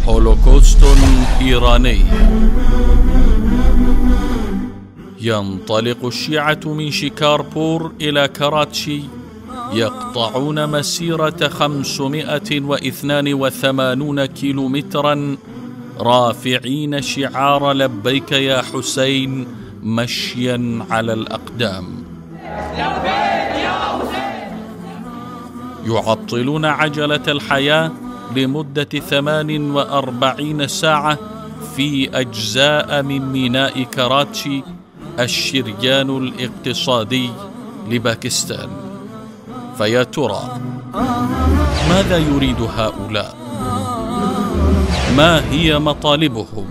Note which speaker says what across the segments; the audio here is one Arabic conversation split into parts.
Speaker 1: هولوكوست إيراني. ينطلق الشيعة من شيكاربور إلى كراتشي، يقطعون مسيرة 582 كيلومترا رافعين شعار لبيك يا حسين مشيا على الأقدام. يعطلون عجلة الحياة لمدة 48 ساعة في أجزاء من ميناء كراتشي، الشريان الاقتصادي لباكستان. فيا ترى ماذا يريد هؤلاء؟ ما هي مطالبهم؟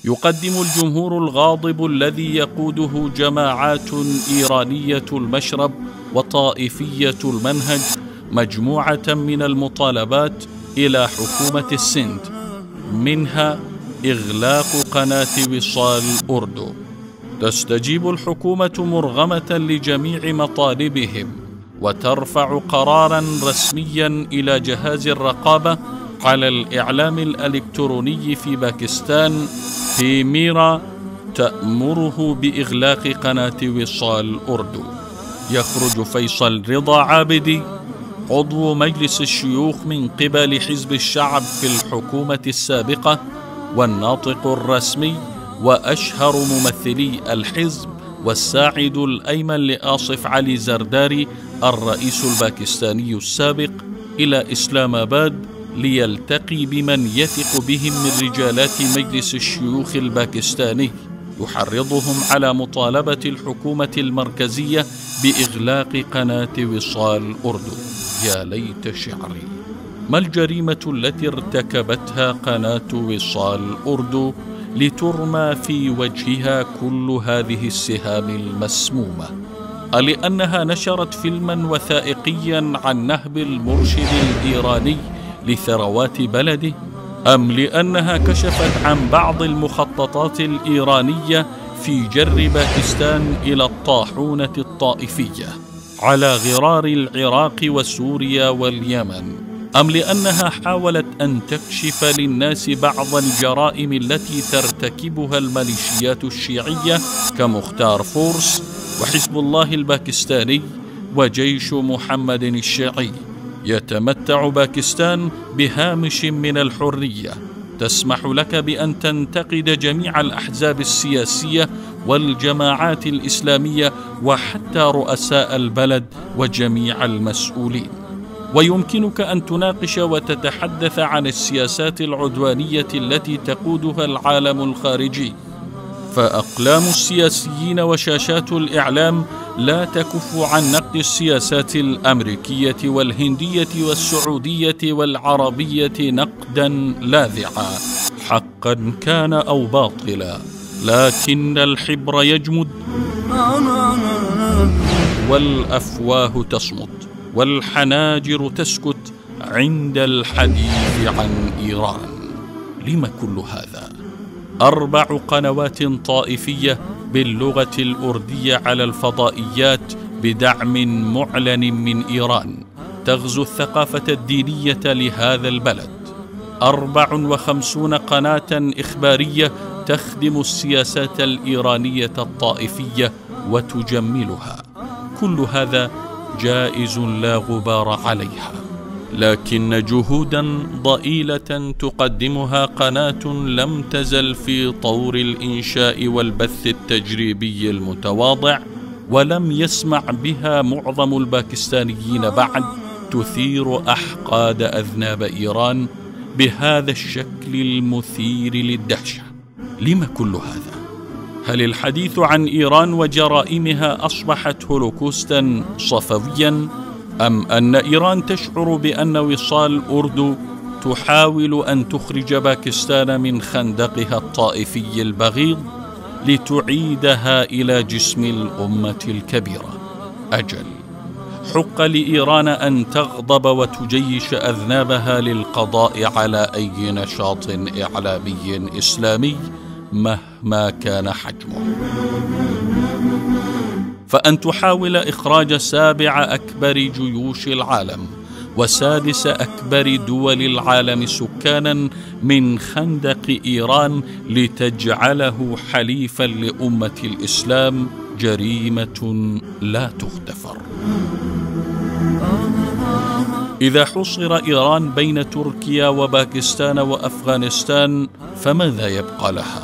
Speaker 1: يقدم الجمهور الغاضب الذي يقوده جماعات إيرانية المشرب وطائفية المنهج مجموعة من المطالبات إلى حكومة السند، منها إغلاق قناة وصال أردو. تستجيب الحكومة مرغمة لجميع مطالبهم، وترفع قراراً رسمياً إلى جهاز الرقابة على الإعلام الإلكتروني في باكستان في ميرا تأمره بإغلاق قناة وصال أردو. يخرج فيصل رضا عابدي عضو مجلس الشيوخ من قبل حزب الشعب في الحكومة السابقة، والناطق الرسمي وأشهر ممثلي الحزب والساعد الأيمن لآصف علي زرداري الرئيس الباكستاني السابق، إلى إسلام آباد ليلتقي بمن يثق بهم من رجالات مجلس الشيوخ الباكستاني، يحرضهم على مطالبة الحكومة المركزية بإغلاق قناة وصال أردو. يا ليت شعري، ما الجريمة التي ارتكبتها قناة وصال أردو لترمى في وجهها كل هذه السهام المسمومة؟ ألأنها نشرت فيلما وثائقيا عن نهب المرشد الإيراني لثروات بلده؟ أم لأنها كشفت عن بعض المخططات الإيرانية في جر باكستان إلى الطاحونة الطائفية على غرار العراق وسوريا واليمن؟ أم لأنها حاولت أن تكشف للناس بعض الجرائم التي ترتكبها الميليشيات الشيعية كمختار فورس وحزب الله الباكستاني وجيش محمد الشيعي؟ يتمتع باكستان بهامش من الحرية تسمح لك بأن تنتقد جميع الأحزاب السياسية والجماعات الإسلامية وحتى رؤساء البلد وجميع المسؤولين، ويمكنك أن تناقش وتتحدث عن السياسات العدوانية التي تقودها العالم الخارجي. فأقلام السياسيين وشاشات الإعلام لا تكف عن نقد السياسات الأمريكية والهندية والسعودية والعربية نقداً لاذعاً، حقاً كان أو باطلاً، لكن الحبر يجمد والأفواه تصمت والحناجر تسكت عند الحديث عن إيران. لم كل هذا؟ 4 قنوات طائفية باللغة الأردية على الفضائيات بدعم معلن من إيران تغزو الثقافة الدينية لهذا البلد. 54 قناة إخبارية تخدم السياسات الإيرانية الطائفية وتجملها. كل هذا جائز لا غبار عليها، لكن جهودا ضئيلة تقدمها قناة لم تزل في طور الإنشاء والبث التجريبي المتواضع، ولم يسمع بها معظم الباكستانيين بعد، تثير أحقاد أذناب إيران بهذا الشكل المثير للدهشة. لم كل هذا؟ هل الحديث عن إيران وجرائمها أصبحت هولوكوستا صفويا؟ أم أن إيران تشعر بأن وصال أردو تحاول أن تخرج باكستان من خندقها الطائفي البغيض لتعيدها إلى جسم الأمة الكبيرة؟ أجل، حق لإيران أن تغضب وتجيش أذنابها للقضاء على أي نشاط إعلامي إسلامي مهما كان حجمه، فأن تحاول إخراج 7 أكبر جيوش العالم وسادس أكبر دول العالم سكانا من خندق إيران لتجعله حليفا لأمة الإسلام جريمة لا تغتفر. إذا حصر إيران بين تركيا وباكستان وأفغانستان فماذا يبقى لها؟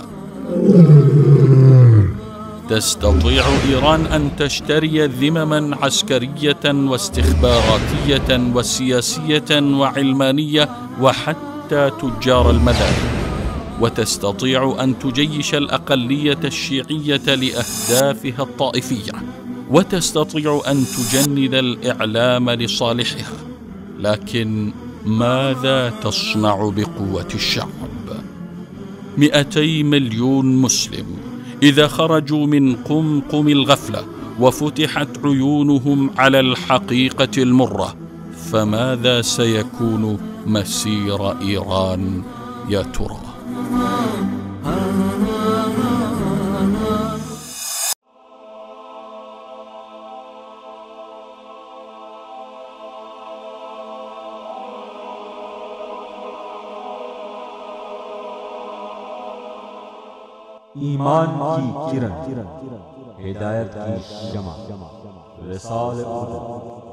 Speaker 1: تستطيع إيران أن تشتري ذمما عسكرية واستخباراتية وسياسية وعلمانية وحتى تجار المذاهب، وتستطيع أن تجيش الأقلية الشيعية لأهدافها الطائفية، وتستطيع أن تجند الإعلام لصالحها. لكن ماذا تصنع بقوة الشعب؟ 200 مليون مسلم إذا خرجوا من قمقم الغفلة وفتحت عيونهم على الحقيقة المرة، فماذا سيكون مسير إيران يا ترى؟
Speaker 2: ईमान की किरण, हिदायत की शमा, रिसाल उर्दू।